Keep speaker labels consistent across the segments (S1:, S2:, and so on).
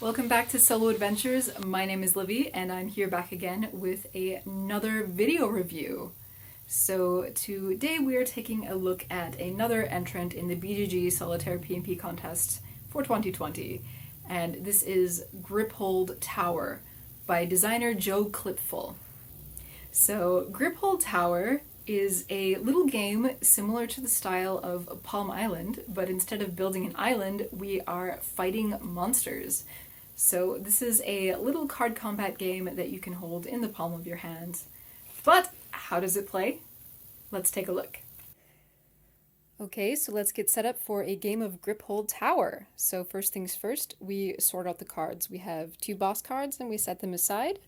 S1: Welcome back to Solo Adventures. My name is Livi and I'm here back again with another video review. So today we are taking a look at another entrant in the BGG Solitaire PnP contest for 2020, and this is Griphold Tower by designer Joe Clipful. So Griphold Tower is a little game similar to the style of Palm Island, but instead of building an island, we are fighting monsters. So this is a little card combat game that you can hold in the palm of your hand. But how does it play? Let's take a look. Okay, so let's get set up for a game of Griphold Tower. So first things first, we sort out the cards. We have two boss cards and we set them aside.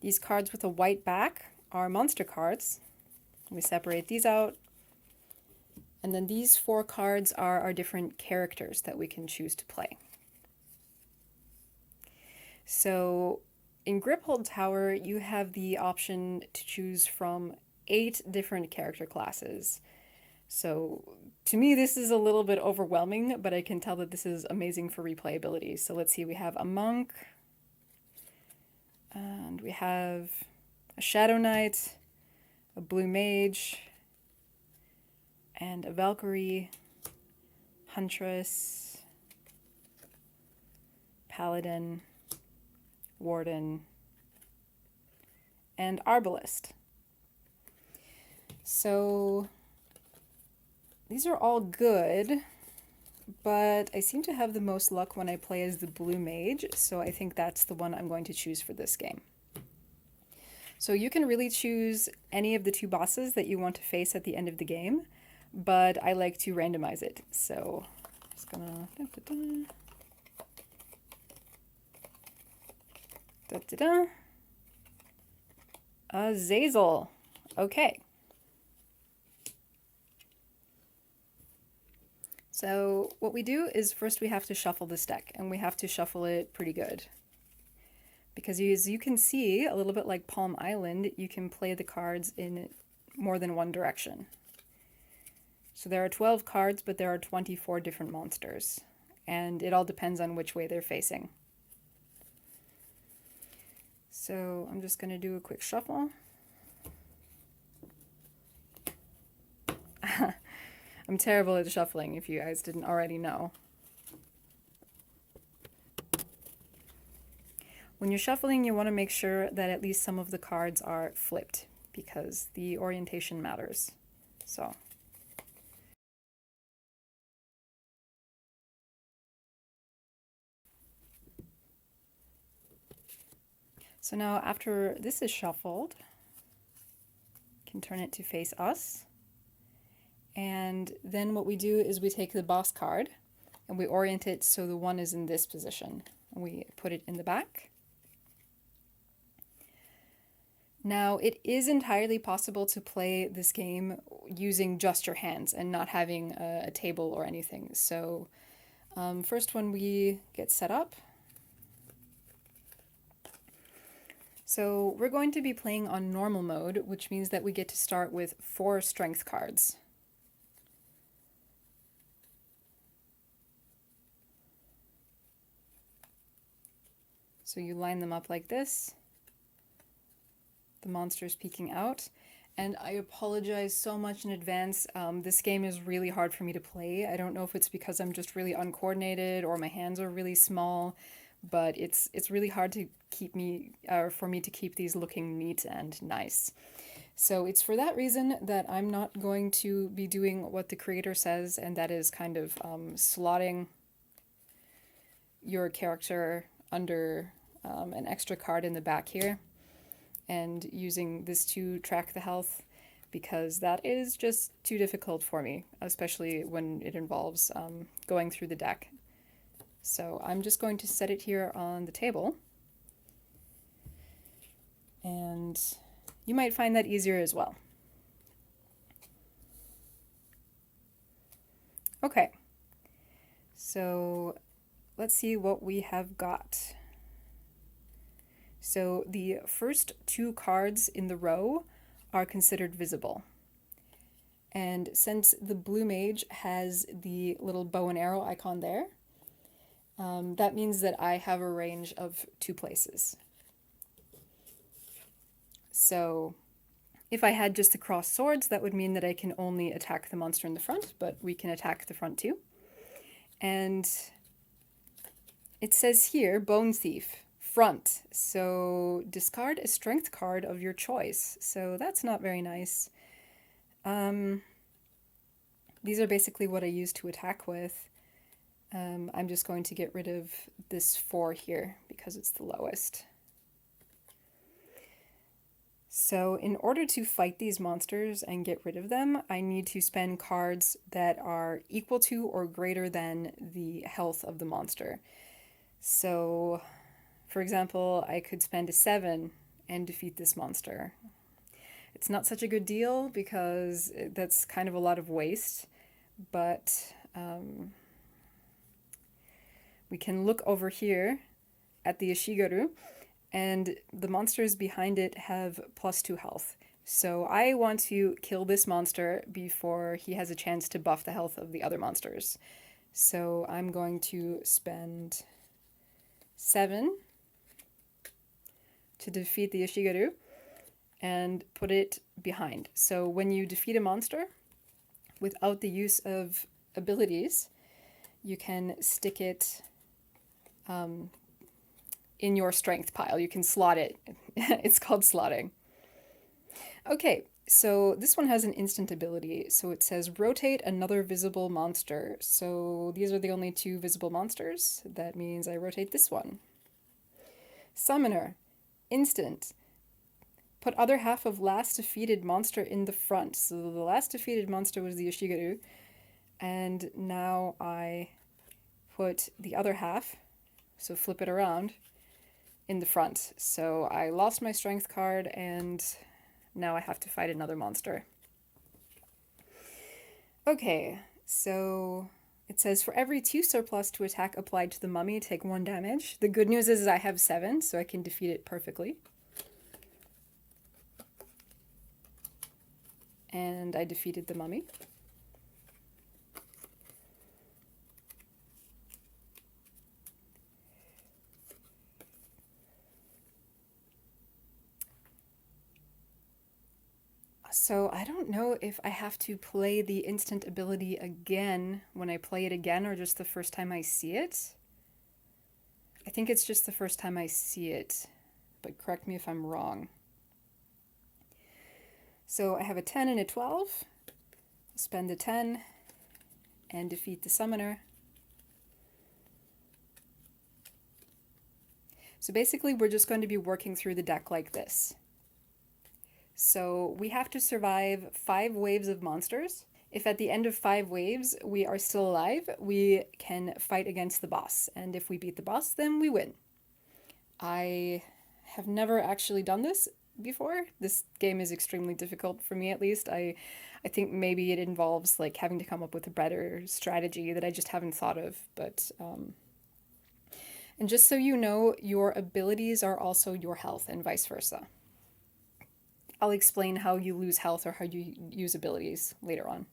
S1: These cards with a white back are monster cards. We separate these out. And then these four cards are our different characters that we can choose to play. So in Griphold Tower, you have the option to choose from 8 different character classes. So to me, this is a little bit overwhelming, but I can tell that this is amazing for replayability. So let's see, we have a monk, and we have a shadow knight, a blue mage, and a Valkyrie, huntress, paladin, warden, and arbalist. So these are all good, but I seem to have the most luck when I play as the blue mage, so I think that's the one I'm going to choose for this game. So you can really choose any of the 2 bosses that you want to face at the end of the game, but I like to randomize it. So I'm just gonna Azazel. Okay. So what we do is first we have to shuffle this deck, and we have to shuffle it pretty good. Because as you can see, a little bit like Palm Island, you can play the cards in more than one direction. So there are 12 cards, but there are 24 different monsters, and it all depends on which way they're facing. So I'm just going to do a quick shuffle. I'm terrible at shuffling, if you guys didn't already know. When you're shuffling, you want to make sure that at least some of the cards are flipped, because the orientation matters. So now after this is shuffled, you can turn it to face us. And then what we do is we take the boss card and we orient it so the 1 is in this position. And we put it in the back. Now, it is entirely possible to play this game using just your hands and not having a table or anything. So first when we get set up, so we're going to be playing on normal mode, which means that we get to start with 4 strength cards. So you line them up like this, the monsters peeking out. And I apologize so much in advance. This game is really hard for me to play. I don't know if it's because I'm just really uncoordinated or my hands are really small, but it's really hard to for me to keep these looking neat and nice. So it's for that reason that I'm not going to be doing what the creator says, and that is kind of slotting your character under an extra card in the back here and using this to track the health, because that is just too difficult for me, especially when it involves going through the deck. So I'm just going to set it here on the table, and you might find that easier as well. Okay, so let's see what we have got. So the first 2 cards in the row are considered visible. And since the blue mage has the little bow and arrow icon there, That means that I have a range of 2 places. So if I had just the crossed swords, that would mean that I can only attack the monster in the front, but we can attack the front too. And it says here, Bone Thief, front. So discard a strength card of your choice. So that's not very nice. These are basically what I use to attack with. I'm just going to get rid of this 4 here because it's the lowest. So in order to fight these monsters and get rid of them, I need to spend cards that are equal to or greater than the health of the monster. So, for example, I could spend a 7 and defeat this monster. It's not such a good deal because that's kind of a lot of waste, but we can look over here at the Ishigaru, and the monsters behind it have +2 health. So I want to kill this monster before he has a chance to buff the health of the other monsters. So I'm going to spend 7 to defeat the Ishigaru and put it behind. So when you defeat a monster without the use of abilities, you can stick it in your strength pile. You can slot it. It's called slotting. Okay, so this one has an instant ability. So it says rotate another visible monster. So these are the only 2 visible monsters. That means I rotate this one. Summoner, instant. Put other half of last defeated monster in the front. So the last defeated monster was the Ishigaru. And now I put the other half, so flip it around, in the front. So I lost my strength card and now I have to fight another monster. Okay, so it says for every 2 surplus to attack applied to the mummy, take 1 damage. The good news is I have 7, so I can defeat it perfectly. And I defeated the mummy. So I don't know if I have to play the instant ability again when I play it again or just the first time I see it. I think it's just the first time I see it, but correct me if I'm wrong. So I have a 10 and a 12. Spend the 10 and defeat the summoner. So basically we're just going to be working through the deck like this. So we have to survive 5 waves of monsters. If at the end of 5 waves we are still alive, we can fight against the boss. And if we beat the boss, then we win. I have never actually done this before. This game is extremely difficult for me, at least. I think maybe it involves like having to come up with a better strategy that I just haven't thought of. But and just so you know, your abilities are also your health and vice versa. I'll explain how you lose health or how you use abilities later on.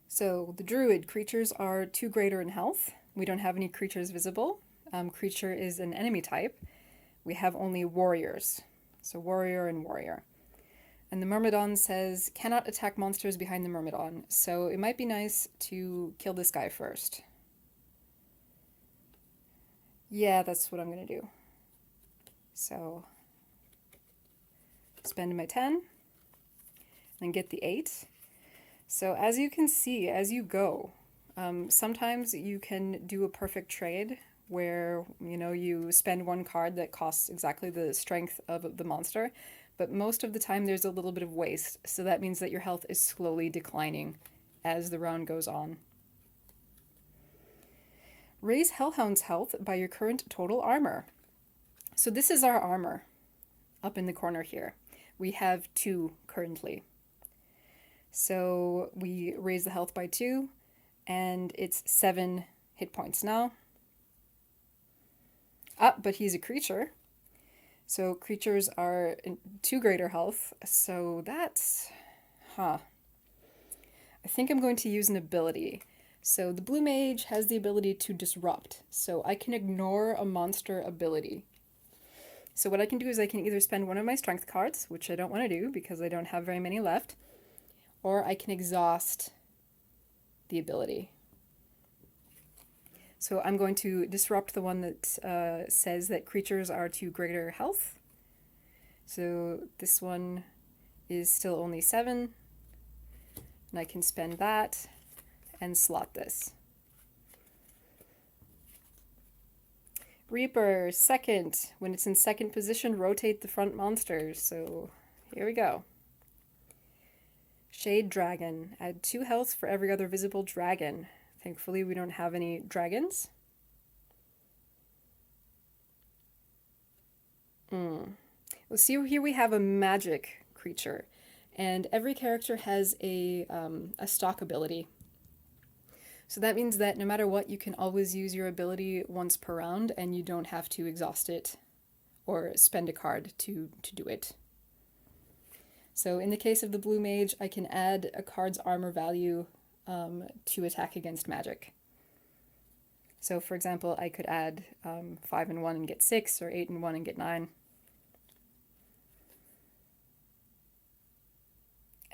S1: So the druid creatures are 2 greater in health. We don't have any creatures visible. Creature is an enemy type. We have only warriors. So warrior and warrior. And the Myrmidon says cannot attack monsters behind the Myrmidon. So it might be nice to kill this guy first. Yeah, that's what I'm going to do. So spend my 10 and get the 8. So as you can see, as you go, sometimes you can do a perfect trade where, you know, you spend 1 card that costs exactly the strength of the monster, but most of the time there's a little bit of waste. So that means that your health is slowly declining as the round goes on. Raise Hellhound's health by your current total armor. So this is our armor up in the corner here. We have 2 currently. So we raise the health by 2 and it's 7 hit points now. But he's a creature. So creatures are 2 greater health. So that's, I think I'm going to use an ability. So the blue mage has the ability to disrupt, so I can ignore a monster ability. So what I can do is I can either spend one of my strength cards, which I don't want to do because I don't have very many left, or I can exhaust the ability. So I'm going to disrupt the one that says that creatures are to greater health. So this one is still only 7, and I can spend that and slot this. Reaper, second. When it's in second position, rotate the front monsters. So here we go. Shade Dragon. Add 2 health for every other visible dragon. Thankfully, we don't have any dragons. Let's see, here we have a magic creature. And every character has a stock ability. So that means that no matter what, you can always use your ability once per round and you don't have to exhaust it or spend a card to do it. So in the case of the blue mage, I can add a card's armor value to attack against magic. So for example, I could add 5 and 1 and get 6, or 8 and 1 and get 9.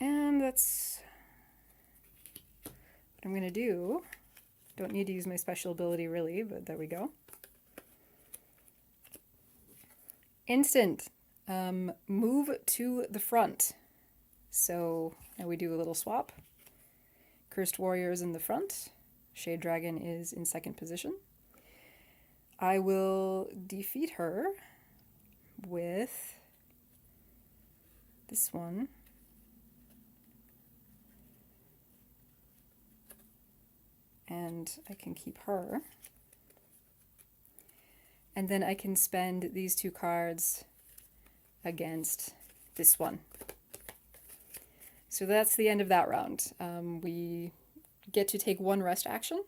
S1: And that's what I'm going to do. Don't need to use my special ability really, but there we go. Instant. Move to the front. So now we do a little swap. Cursed Warrior is in the front. Shade Dragon is in second position. I will defeat her with this one. And I can keep her. And then I can spend these 2 cards against this one. So that's the end of that round. We get to take 1 rest action.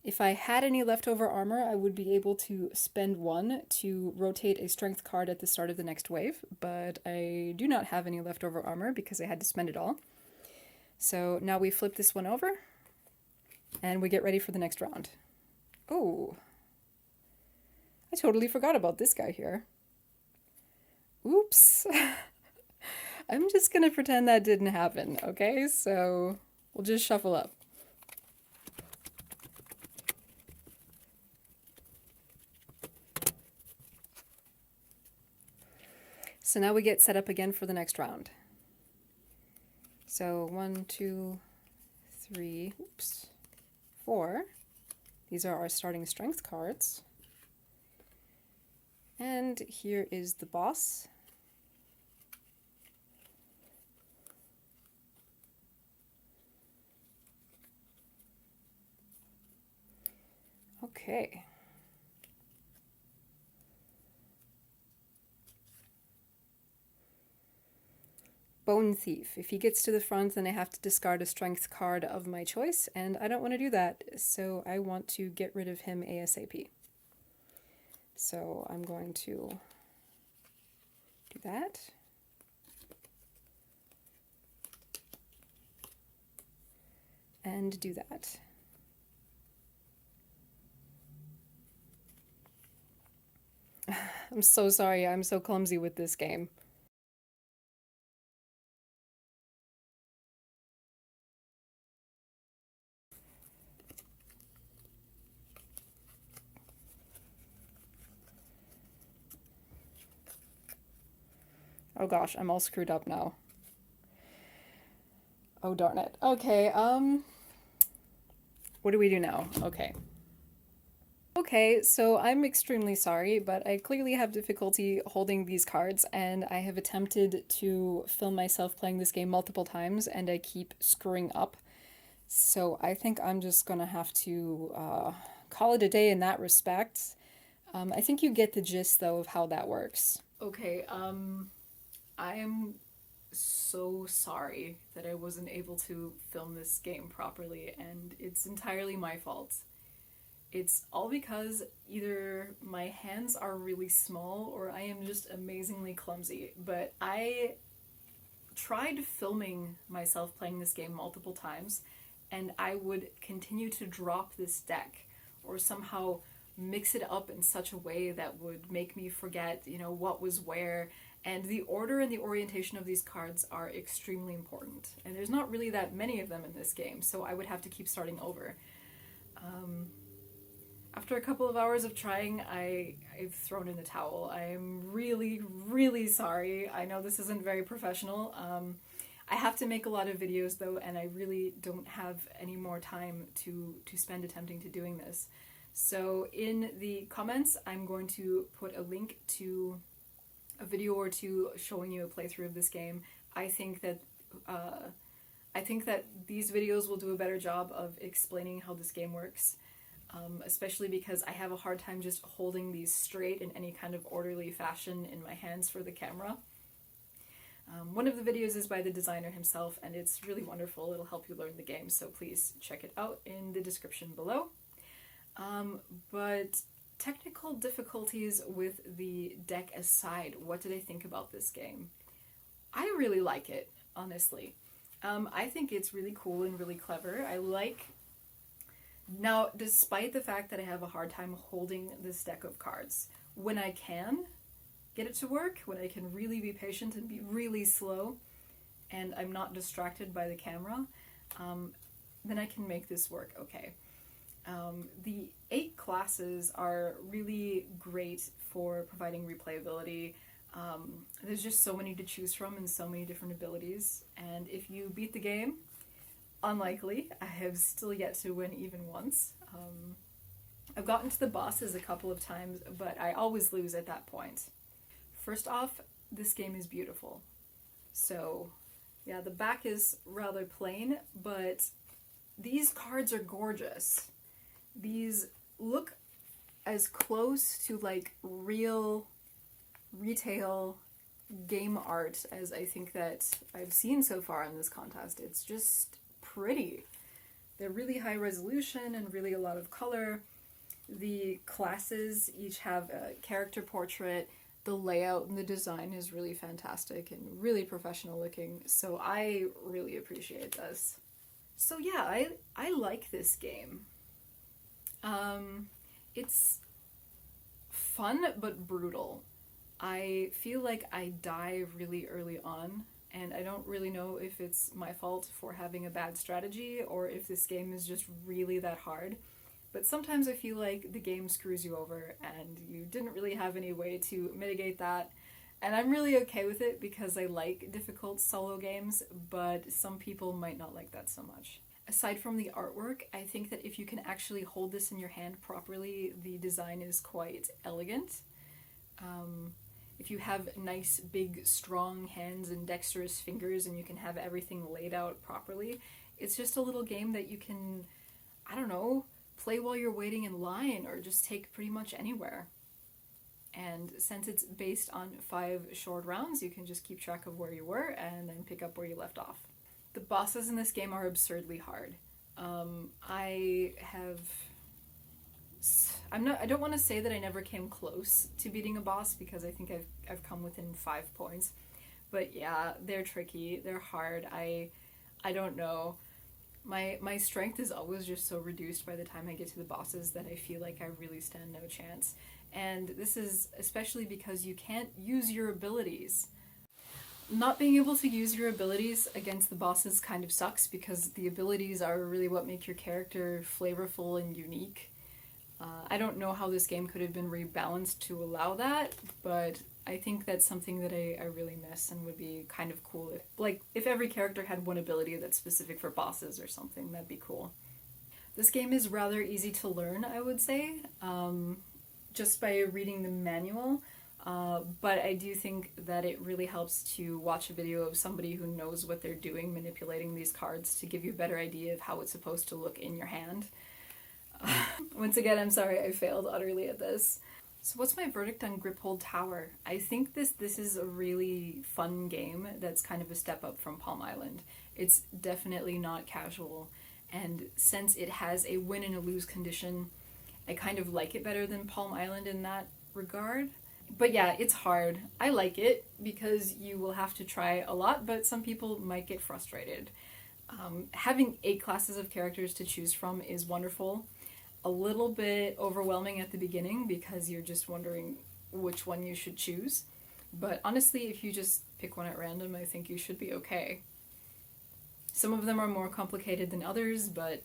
S1: If I had any leftover armor, I would be able to spend 1 to rotate a strength card at the start of the next wave, but I do not have any leftover armor because I had to spend it all. So now we flip this one over, and we get ready for the next round. Oh, I totally forgot about this guy here. Oops. I'm just gonna pretend that didn't happen, okay? So we'll just shuffle up. So now we get set up again for the next round. So 1, 2, 3, 4. These are our starting strength cards. And here is the boss. Okay. Bone Thief. If he gets to the front, then I have to discard a strength card of my choice, and I don't want to do that, so I want to get rid of him ASAP. So I'm going to do that. And do that. I'm so sorry, I'm so clumsy with this game. Oh gosh, I'm all screwed up now. Oh darn it. Okay, what do we do now? Okay. Okay, so I'm extremely sorry, but I clearly have difficulty holding these cards, and I have attempted to film myself playing this game multiple times, and I keep screwing up. So I think I'm just gonna have to call it a day in that respect. I think you get the gist, though, of how that works. Okay, I am so sorry that I wasn't able to film this game properly, and it's entirely my fault. It's all because either my hands are really small or I am just amazingly clumsy, but I tried filming myself playing this game multiple times, and I would continue to drop this deck or somehow mix it up in such a way that would make me forget, what was where. And the order and the orientation of these cards are extremely important. And there's not really that many of them in this game, so I would have to keep starting over. After a couple of hours of trying, I've thrown in the towel. I'm really, really sorry. I know this isn't very professional. I have to make a lot of videos though, and I really don't have any more time to spend attempting to doing this. So in the comments, I'm going to put a link to a video or two showing you a playthrough of this game. I think that these videos will do a better job of explaining how this game works, especially because I have a hard time just holding these straight in any kind of orderly fashion in my hands for the camera. One of the videos is by the designer himself, and it's really wonderful. It'll help you learn the game, so please check it out in the description below. But technical difficulties with the deck aside, what did I think about this game? I really like it, honestly. I think it's really cool and really clever. Now, despite the fact that I have a hard time holding this deck of cards, when I can get it to work, when I can really be patient and be really slow, and I'm not distracted by the camera, then I can make this work okay. The 8 classes are really great for providing replayability. There's just so many to choose from and so many different abilities, and if you beat the game, unlikely. I have still yet to win even once. I've gotten to the bosses a couple of times, but I always lose at that point. First off, this game is beautiful. So, yeah, the back is rather plain, but these cards are gorgeous. These look as close to like real retail game art as I think that I've seen so far in this contest. It's just pretty. They're really high resolution and really a lot of color. The classes each have a character portrait. The layout and the design is really fantastic and really professional looking, so I really appreciate this. So yeah, I like this game. It's fun but brutal. I feel like I die really early on, and I don't really know if it's my fault for having a bad strategy or if this game is just really that hard. But sometimes I feel like the game screws you over and you didn't really have any way to mitigate that. And I'm really okay with it because I like difficult solo games, but some people might not like that so much. Aside from the artwork, I think that if you can actually hold this in your hand properly, the design is quite elegant. If you have nice, big, strong hands and dexterous fingers and you can have everything laid out properly, it's just a little game that you can, I don't know, play while you're waiting in line or just take pretty much anywhere. And since it's based on 5 short rounds, you can just keep track of where you were and then pick up where you left off. The bosses in this game are absurdly hard. I don't want to say that I never came close to beating a boss because I think I've come within 5 points. But yeah, they're tricky, they're hard. I don't know. My strength is always just so reduced by the time I get to the bosses that I feel like I really stand no chance. And this is especially because you can't use your abilities. Not being able to use your abilities against the bosses kind of sucks because the abilities are really what make your character flavorful and unique. I don't know how this game could have been rebalanced to allow that, but I think that's something that I really miss and would be kind of cool. If every character had one ability that's specific for bosses or something, that'd be cool. This game is rather easy to learn, I would say, just by reading the manual. But I do think that it really helps to watch a video of somebody who knows what they're doing manipulating these cards to give you a better idea of how it's supposed to look in your hand. Once again, I'm sorry I failed utterly at this. So what's my verdict on Griphold Tower? I think this is a really fun game that's kind of a step up from Palm Island. It's definitely not casual, and since it has a win and a lose condition, I kind of like it better than Palm Island in that regard. But yeah, it's hard. I like it because you will have to try a lot, but some people might get frustrated. Having 8 classes of characters to choose from is wonderful. A little bit overwhelming at the beginning because you're just wondering which one you should choose. But honestly, if you just pick one at random, I think you should be okay. Some of them are more complicated than others, but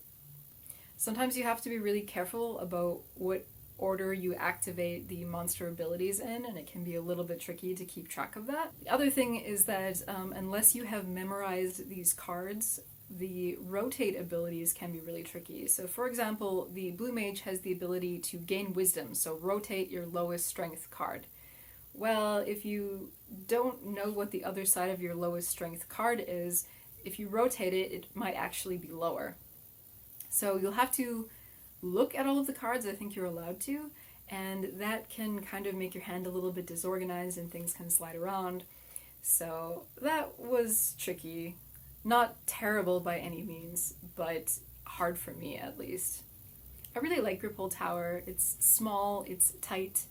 S1: sometimes you have to be really careful about what order you activate the monster abilities in, and it can be a little bit tricky to keep track of that. The other thing is that unless you have memorized these cards, the rotate abilities can be really tricky. So for example, the blue mage has the ability to gain wisdom, so rotate your lowest strength card. Well, if you don't know what the other side of your lowest strength card is, if you rotate it, it might actually be lower. So you'll have to look at all of the cards. I think you're allowed to, and that can kind of make your hand a little bit disorganized and things can slide around. So that was tricky. Not terrible by any means, but hard for me at least. I really like Griphold Tower. It's small, it's tight,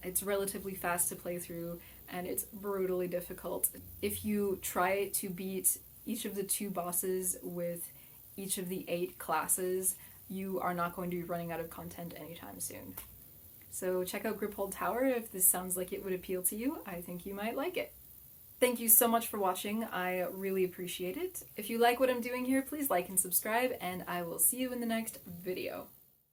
S1: it's relatively fast to play through, and it's brutally difficult. If you try to beat each of the 2 bosses with each of the 8 classes, you are not going to be running out of content anytime soon. So check out Griphold Tower if this sounds like it would appeal to you. I think you might like it. Thank you so much for watching. I really appreciate it. If you like what I'm doing here, please like and subscribe, and I will see you in the next video.